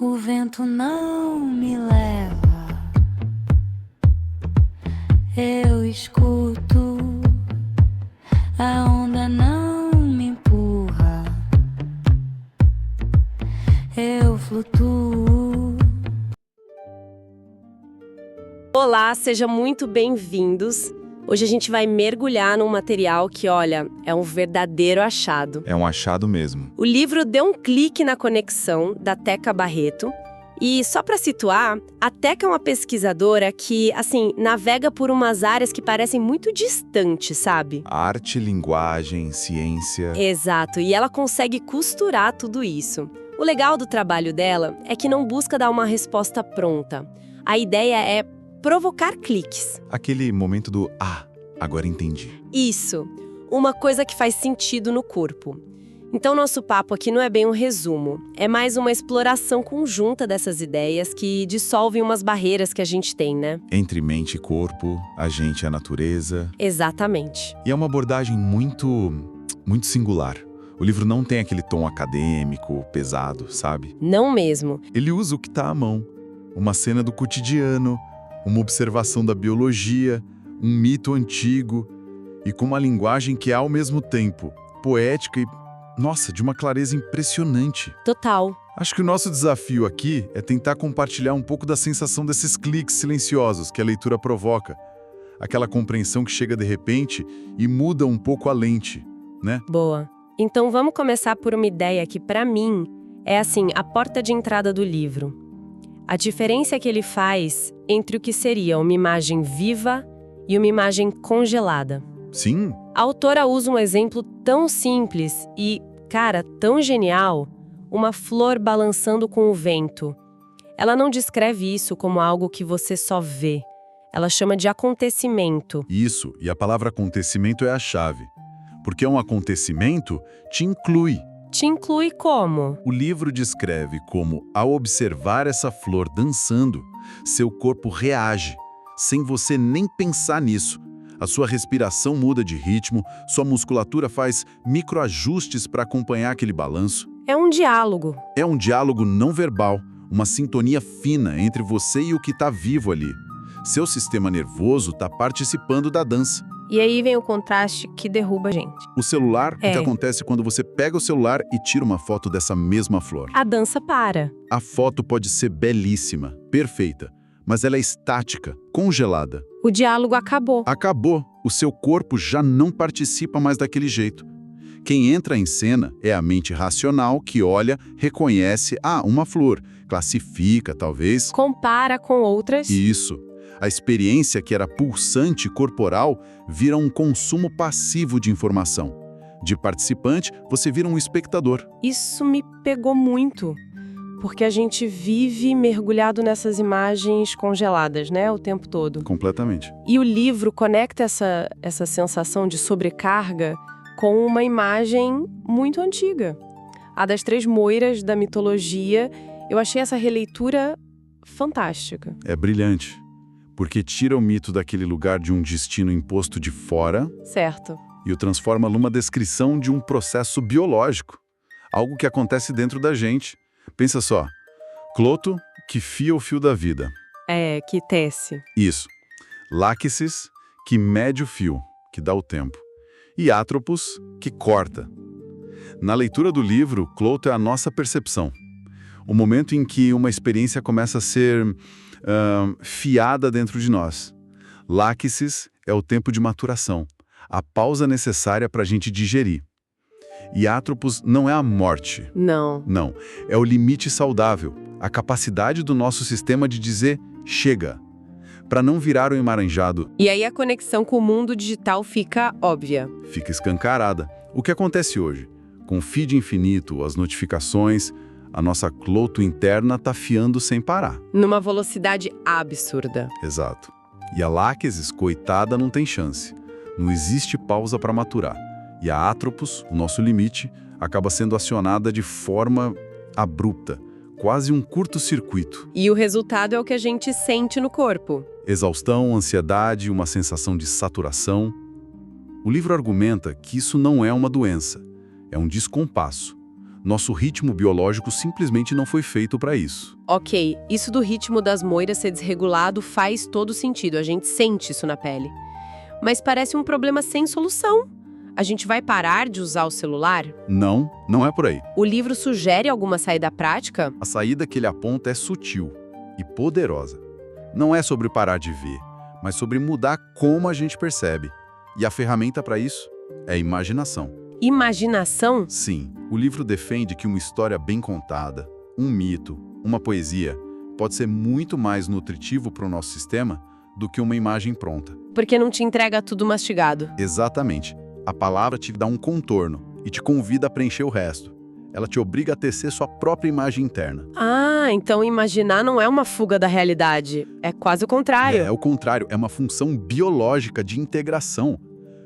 O vento não me leva, eu escuto, a onda não me empurra, eu flutuo. Olá, sejam muito bem-vindos. Hoje a gente vai mergulhar num material que, olha, é um verdadeiro achado. É um achado mesmo. O livro Dê um Clique na Conexão, da Teca Barreto. E só para situar, a Teca é uma pesquisadora que, assim, navega por umas áreas que parecem muito distantes, sabe? Arte, linguagem, ciência. Exato, e ela consegue costurar tudo isso. O legal do trabalho dela é que não busca dar uma resposta pronta. A ideia é provocar cliques. Aquele momento do agora entendi. Isso, uma coisa que faz sentido no corpo. Então nosso papo aqui não é bem um resumo, é mais uma exploração conjunta dessas ideias que dissolvem umas barreiras que a gente tem, né? Entre mente e corpo, a gente e a natureza. Exatamente. E é uma abordagem muito singular. O livro não tem aquele tom acadêmico, pesado, sabe? Não mesmo. Ele usa o que está à mão. Uma cena do cotidiano, uma observação da biologia, um mito antigo e com uma linguagem que é ao mesmo tempo poética e, nossa, de uma clareza impressionante. Total. Acho que o nosso desafio aqui é tentar compartilhar um pouco da sensação desses cliques silenciosos que a leitura provoca. Aquela compreensão que chega de repente e muda um pouco a lente, né? Boa. Então vamos começar por uma ideia que, para mim, é assim, a porta de entrada do livro. A diferença que ele faz entre o que seria uma imagem viva e uma imagem congelada. Sim. A autora usa um exemplo tão simples e, cara, tão genial, uma flor balançando com o vento. Ela não descreve isso como algo que você só vê. Ela chama de acontecimento. Isso, e a palavra acontecimento é a chave. Porque um acontecimento te inclui. Te inclui como? O livro descreve como, ao observar essa flor dançando, seu corpo reage, sem você nem pensar nisso. A sua respiração muda de ritmo, sua musculatura faz microajustes para acompanhar aquele balanço. É um diálogo. É um diálogo não verbal, uma sintonia fina entre você e o que está vivo ali. Seu sistema nervoso está participando da dança. E aí vem o contraste que derruba a gente. O celular, o que acontece quando você pega o celular e tira uma foto dessa mesma flor? A dança para. A foto pode ser belíssima, perfeita, mas ela é estática, congelada. O diálogo acabou. Acabou. O seu corpo já não participa mais daquele jeito. Quem entra em cena é a mente racional que olha, reconhece, uma flor, classifica, talvez. Compara com outras. Isso. A experiência que era pulsante corporal vira um consumo passivo de informação. De participante, você vira um espectador. Isso me pegou muito, porque a gente vive mergulhado nessas imagens congeladas, né, o tempo todo. Completamente. E o livro conecta essa sensação de sobrecarga com uma imagem muito antiga. A das três moiras da mitologia. Eu achei essa releitura fantástica. É brilhante. Porque tira o mito daquele lugar de um destino imposto de fora. Certo. E o transforma numa descrição de um processo biológico. Algo que acontece dentro da gente. Pensa só. Cloto, que fia o fio da vida. Que tece. Isso. Láquesis, que mede o fio, que dá o tempo. E Atropos, que corta. Na leitura do livro, Cloto é a nossa percepção. O momento em que uma experiência começa a ser fiada dentro de nós. Láquesis é o tempo de maturação, a pausa necessária para a gente digerir. E Atropos não é a morte. Não. Não, é o limite saudável, a capacidade do nosso sistema de dizer chega, para não virar um emaranjado. E aí a conexão com o mundo digital fica óbvia. Fica escancarada. O que acontece hoje? Com o feed infinito, as notificações, a nossa cloto interna tá fiando sem parar. Numa velocidade absurda. Exato. E a láquesis, coitada, não tem chance. Não existe pausa para maturar. E a Atropos, o nosso limite, acaba sendo acionada de forma abrupta, quase um curto-circuito. E o resultado é o que a gente sente no corpo. Exaustão, ansiedade, uma sensação de saturação. O livro argumenta que isso não é uma doença, É um descompasso. Nosso ritmo biológico simplesmente não foi feito para isso. Ok, isso do ritmo das moiras ser desregulado faz todo sentido, a gente sente isso na pele. Mas parece um problema sem solução. A gente vai parar de usar o celular? Não, não é por aí. O livro sugere alguma saída prática? A saída que ele aponta é sutil e poderosa. Não é sobre parar de ver, mas sobre mudar como a gente percebe. E a ferramenta para isso é a imaginação. Imaginação? Sim, o livro defende que uma história bem contada, um mito, uma poesia, pode ser muito mais nutritivo para o nosso sistema do que uma imagem pronta. Porque não te entrega tudo mastigado. Exatamente. A palavra te dá um contorno e te convida a preencher o resto. Ela te obriga a tecer sua própria imagem interna. Ah, então imaginar não é uma fuga da realidade. É quase o contrário. É o contrário, é uma função biológica de integração.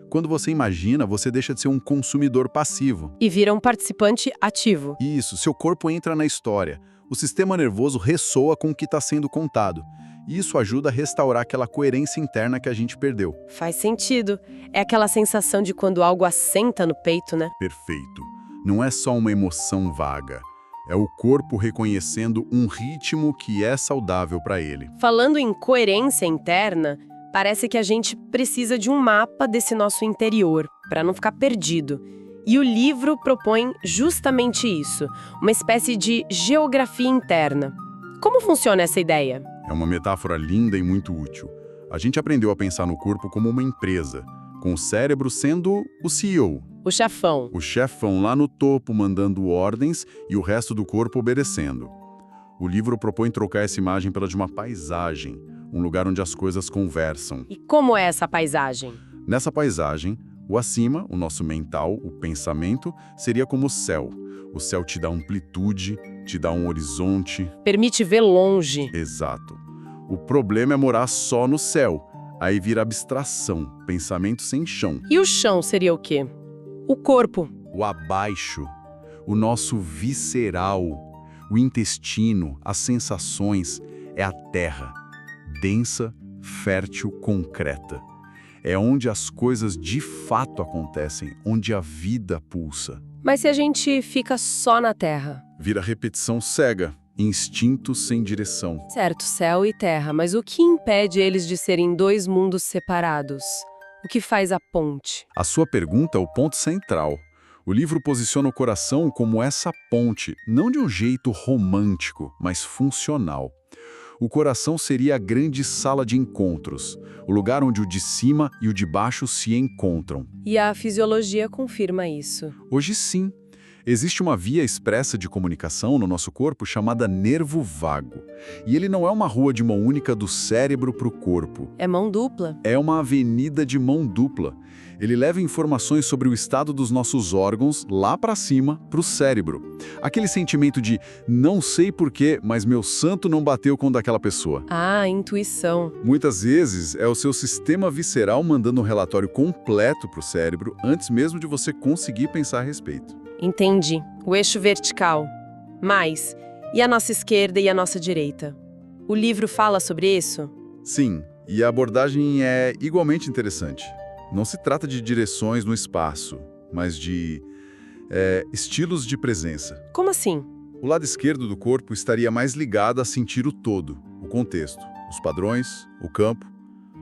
Quando você imagina, você deixa de ser um consumidor passivo. E vira um participante ativo. Isso, seu corpo entra na história. O sistema nervoso ressoa com o que está sendo contado. E isso ajuda a restaurar aquela coerência interna que a gente perdeu. Faz sentido. É aquela sensação de quando algo assenta no peito, né? Perfeito. Não é só uma emoção vaga. É o corpo reconhecendo um ritmo que é saudável para ele. Falando em coerência interna, parece que a gente precisa de um mapa desse nosso interior, para não ficar perdido. E o livro propõe justamente isso, uma espécie de geografia interna. Como funciona essa ideia? É uma metáfora linda e muito útil. A gente aprendeu a pensar no corpo como uma empresa, com o cérebro sendo o CEO. O chefão. O chefão lá no topo mandando ordens e o resto do corpo obedecendo. O livro propõe trocar essa imagem pela de uma paisagem, um lugar onde as coisas conversam. E como é essa paisagem? Nessa paisagem, o acima, o nosso mental, o pensamento, seria como o céu. O céu te dá amplitude, te dá um horizonte. Permite ver longe. Exato. O problema é morar só no céu. Aí vira abstração, pensamento sem chão. E o chão seria o quê? O corpo. O abaixo, o nosso visceral, o intestino, as sensações, é a terra. Densa, fértil, concreta. É onde as coisas de fato acontecem, onde a vida pulsa. Mas se a gente fica só na terra? Vira repetição cega, instinto sem direção. Certo, céu e terra, mas o que impede eles de serem dois mundos separados? O que faz a ponte? A sua pergunta é o ponto central. O livro posiciona o coração como essa ponte, não de um jeito romântico, mas funcional. O coração seria a grande sala de encontros, o lugar onde o de cima e o de baixo se encontram. E a fisiologia confirma isso. Hoje sim, existe uma via expressa de comunicação no nosso corpo chamada nervo vago. E ele não é uma rua de mão única do cérebro para o corpo. É mão dupla. É uma avenida de mão dupla. Ele leva informações sobre o estado dos nossos órgãos lá para cima, para o cérebro. Aquele sentimento de não sei porquê, mas meu santo não bateu com o daquela pessoa. Ah, intuição. Muitas vezes é o seu sistema visceral mandando um relatório completo para o cérebro antes mesmo de você conseguir pensar a respeito. Entendi. O eixo vertical. Mas, e a nossa esquerda e a nossa direita? O livro fala sobre isso? Sim, e a abordagem é igualmente interessante. Não se trata de direções no espaço, mas de estilos de presença. Como assim? O lado esquerdo do corpo estaria mais ligado a sentir o todo, o contexto, os padrões, o campo,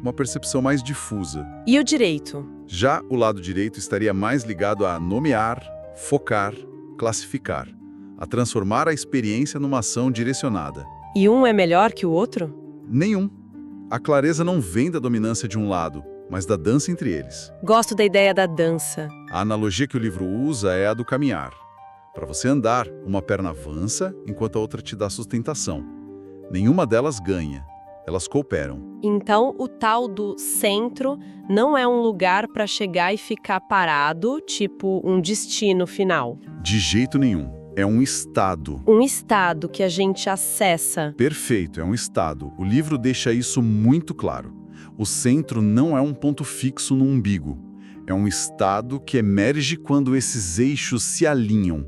uma percepção mais difusa. E o direito? Já o lado direito estaria mais ligado a nomear, focar, classificar, a transformar a experiência numa ação direcionada. E um é melhor que o outro? Nenhum. A clareza não vem da dominância de um lado, mas da dança entre eles. Gosto da ideia da dança. A analogia que o livro usa é a do caminhar. Para você andar, uma perna avança enquanto a outra te dá sustentação. Nenhuma delas ganha, elas cooperam. Então, o tal do centro não é um lugar para chegar e ficar parado, tipo um destino final. De jeito nenhum. É um estado. Um estado que a gente acessa. Perfeito, é um estado. O livro deixa isso muito claro. O centro não é um ponto fixo no umbigo. É um estado que emerge quando esses eixos se alinham,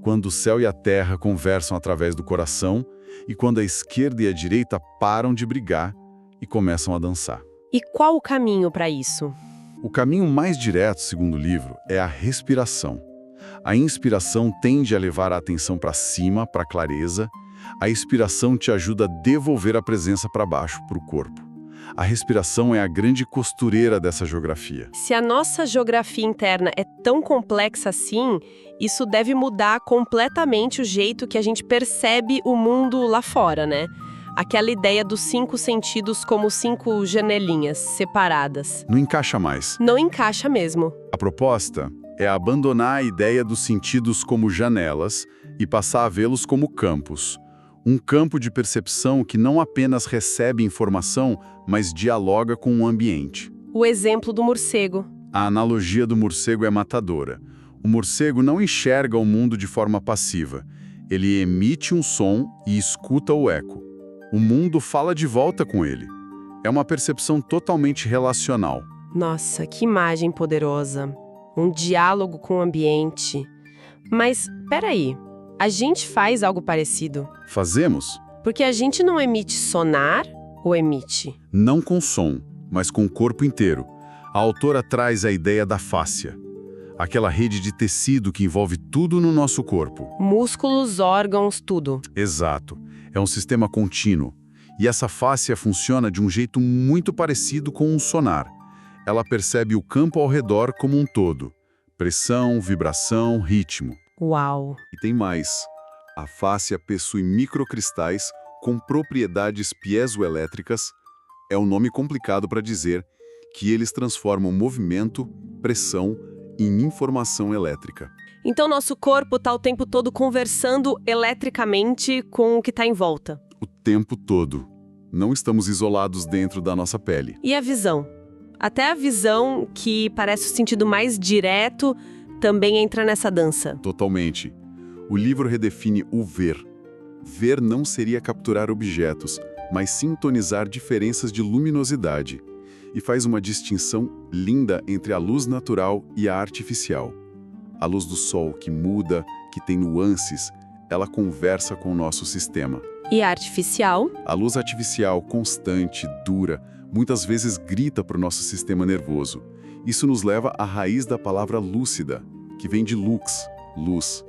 quando o céu e a terra conversam através do coração e quando a esquerda e a direita param de brigar e começam a dançar. E qual o caminho para isso? O caminho mais direto, segundo o livro, é a respiração. A inspiração tende a levar a atenção para cima, para a clareza. A expiração te ajuda a devolver a presença para baixo, para o corpo. A respiração é a grande costureira dessa geografia. Se a nossa geografia interna é tão complexa assim, isso deve mudar completamente o jeito que a gente percebe o mundo lá fora, né? Aquela ideia dos 5 sentidos como 5 janelinhas separadas. Não encaixa mais. Não encaixa mesmo. A proposta é abandonar a ideia dos sentidos como janelas e passar a vê-los como campos. Um campo de percepção que não apenas recebe informação, mas dialoga com o ambiente. O exemplo do morcego. A analogia do morcego é matadora. O morcego não enxerga o mundo de forma passiva. Ele emite um som e escuta o eco. O mundo fala de volta com ele. É uma percepção totalmente relacional. Nossa, que imagem poderosa. Um diálogo com o ambiente. Mas, peraí, a gente faz algo parecido? Fazemos, Porque a gente não emite sonar ou emite? não com som, mas com o corpo inteiro. A autora traz a ideia da fáscia, aquela rede de tecido que envolve tudo no nosso corpo. Músculos, órgãos, tudo. Exato. É um sistema contínuo. E essa fáscia funciona de um jeito muito parecido com um sonar. Ela percebe o campo ao redor como um todo. Pressão, vibração, ritmo. Uau! E tem mais. A fáscia possui microcristais com propriedades piezoelétricas. É um nome complicado para dizer que eles transformam movimento, pressão em informação elétrica. Então nosso corpo está o tempo todo conversando eletricamente com o que está em volta. O tempo todo. Não estamos isolados dentro da nossa pele. E a visão? Até a visão, que parece o sentido mais direto, também entra nessa dança. Totalmente. O livro redefine o ver. Ver não seria capturar objetos, mas sintonizar diferenças de luminosidade. E faz uma distinção linda entre a luz natural e a artificial. A luz do sol, que muda, que tem nuances, ela conversa com o nosso sistema. E a artificial? A luz artificial, constante, dura, muitas vezes grita para o nosso sistema nervoso. Isso nos leva à raiz da palavra lúcida, que vem de lux, luz.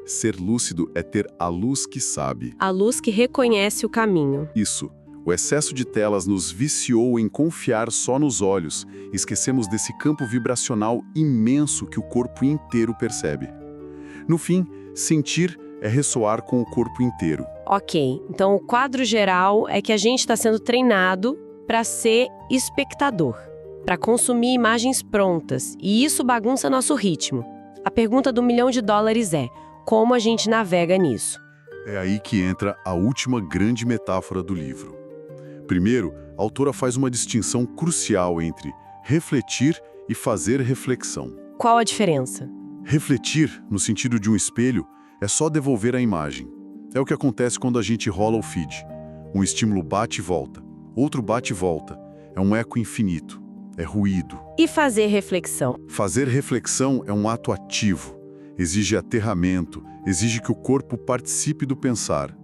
Ser lúcido é ter a luz que sabe. A luz que reconhece o caminho. Isso. O excesso de telas nos viciou em confiar só nos olhos. Esquecemos desse campo vibracional imenso que o corpo inteiro percebe. No fim, sentir é ressoar com o corpo inteiro. Ok, então o quadro geral é que a gente está sendo treinado para ser espectador, para consumir imagens prontas, e isso bagunça nosso ritmo. A pergunta do $1 milhão é: como a gente navega nisso? É aí que entra a última grande metáfora do livro. Primeiro, a autora faz uma distinção crucial entre refletir e fazer reflexão. Qual a diferença? Refletir, no sentido de um espelho, é só devolver a imagem. É o que acontece quando a gente rola o feed. Um estímulo bate e volta, outro bate e volta. É um eco infinito, é ruído. E fazer reflexão? Fazer reflexão é um ato ativo. Exige aterramento, exige que o corpo participe do pensar.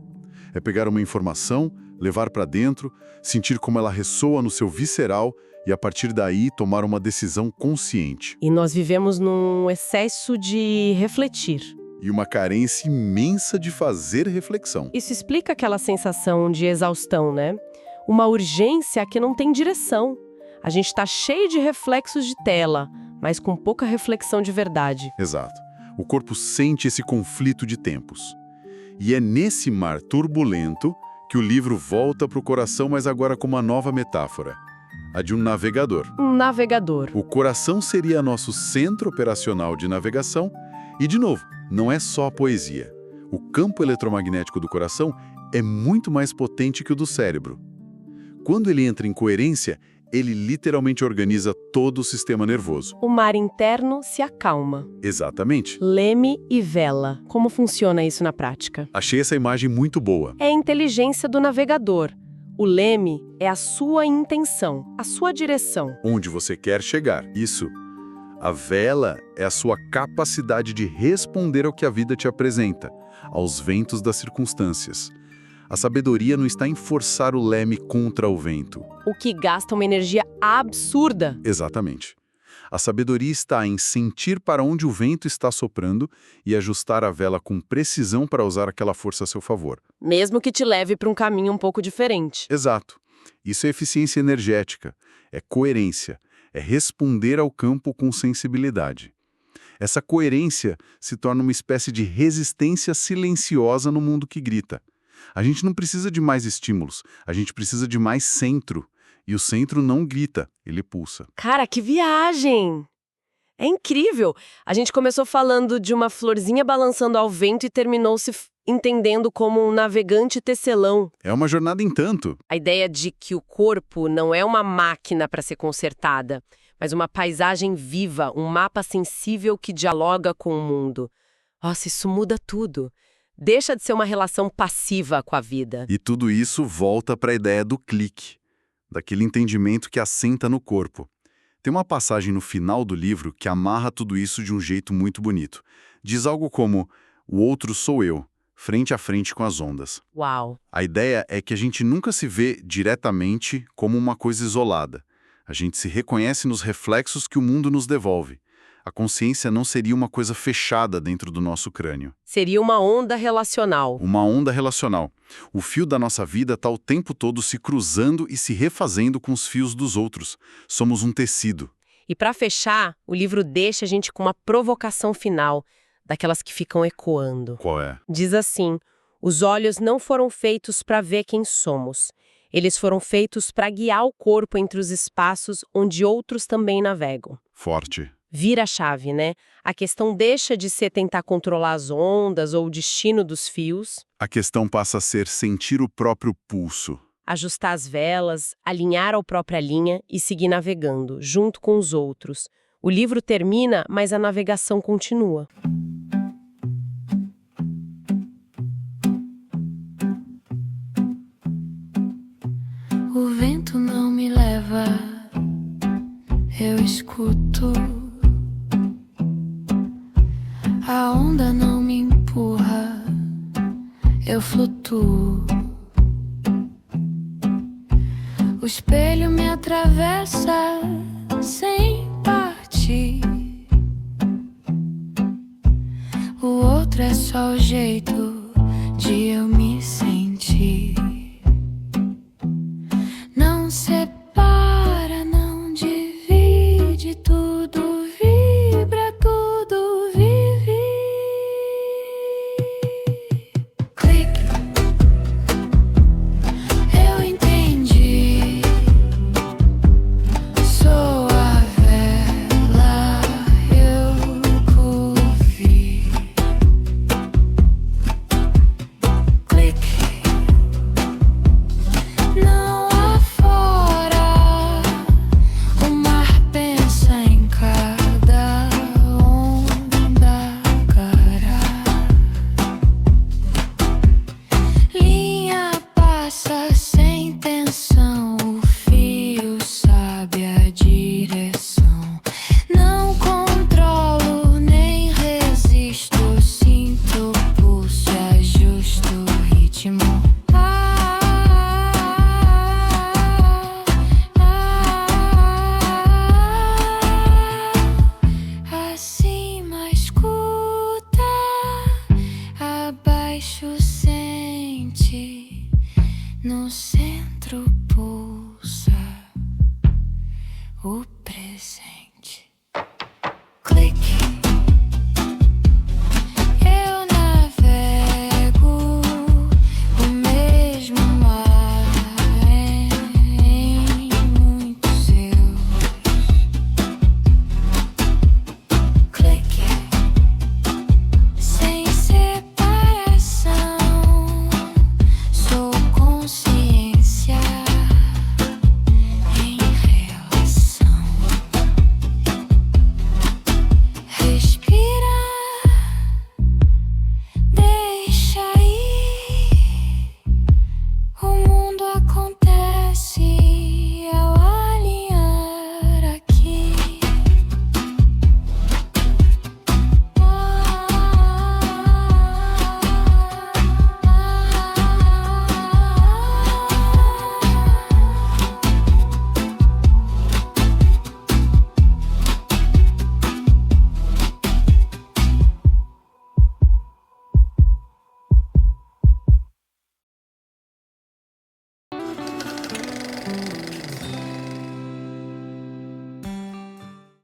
É pegar uma informação, levar para dentro, sentir como ela ressoa no seu visceral e, a partir daí, tomar uma decisão consciente. E nós vivemos num excesso de refletir. E uma carência imensa de fazer reflexão. Isso explica aquela sensação de exaustão, né? Uma urgência que não tem direção. A gente está cheio de reflexos de tela, mas com pouca reflexão de verdade. Exato. O corpo sente esse conflito de tempos. E é nesse mar turbulento que o livro volta para o coração, mas agora com uma nova metáfora. A de um navegador. Um navegador. O coração seria nosso centro operacional de navegação. E, de novo, não é só a poesia. O campo eletromagnético do coração é muito mais potente que o do cérebro. Quando ele entra em coerência, ele literalmente organiza todo o sistema nervoso. O mar interno se acalma. Exatamente. Leme e vela. Como funciona isso na prática? Achei essa imagem muito boa. É a inteligência do navegador. O leme é a sua intenção, a sua direção. Onde você quer chegar. Isso. A vela é a sua capacidade de responder ao que a vida te apresenta, aos ventos das circunstâncias. A sabedoria não está em forçar o leme contra o vento. O que gasta uma energia absurda. Exatamente. A sabedoria está em sentir para onde o vento está soprando e ajustar a vela com precisão para usar aquela força a seu favor. Mesmo que te leve para um caminho um pouco diferente. Exato. Isso é eficiência energética, é coerência, é responder ao campo com sensibilidade. Essa coerência se torna uma espécie de resistência silenciosa no mundo que grita. A gente não precisa de mais estímulos, a gente precisa de mais centro. E o centro não grita, ele pulsa. Cara, que viagem! É incrível! A gente começou falando de uma florzinha balançando ao vento e terminou se entendendo como um navegante tecelão. É uma jornada em tanto. A ideia de que o corpo não é uma máquina para ser consertada, mas uma paisagem viva, um mapa sensível que dialoga com o mundo. Nossa, isso muda tudo. Deixa de ser uma relação passiva com a vida. E tudo isso volta para a ideia do clique, daquele entendimento que assenta no corpo. Tem uma passagem no final do livro que amarra tudo isso de um jeito muito bonito. Diz algo como: o outro sou eu, frente a frente com as ondas. Uau! A ideia é que a gente nunca se vê diretamente como uma coisa isolada. A gente se reconhece nos reflexos que o mundo nos devolve. A consciência não seria uma coisa fechada dentro do nosso crânio. Seria uma onda relacional. Uma onda relacional. O fio da nossa vida está o tempo todo se cruzando e se refazendo com os fios dos outros. Somos um tecido. E para fechar, o livro deixa a gente com uma provocação final, daquelas que ficam ecoando. Qual é? Diz assim: os olhos não foram feitos para ver quem somos. Eles foram feitos para guiar o corpo entre os espaços onde outros também navegam. Forte. Vira a chave, né? A questão deixa de ser tentar controlar as ondas ou o destino dos fios. A questão passa a ser sentir o próprio pulso. Ajustar as velas, alinhar a própria linha e seguir navegando, junto com os outros. O livro termina, mas a navegação continua. O vento não me leva, eu escuto. A onda não me empurra, eu flutuo. O espelho me atravessa sem partir. O outro é só o jeito de eu me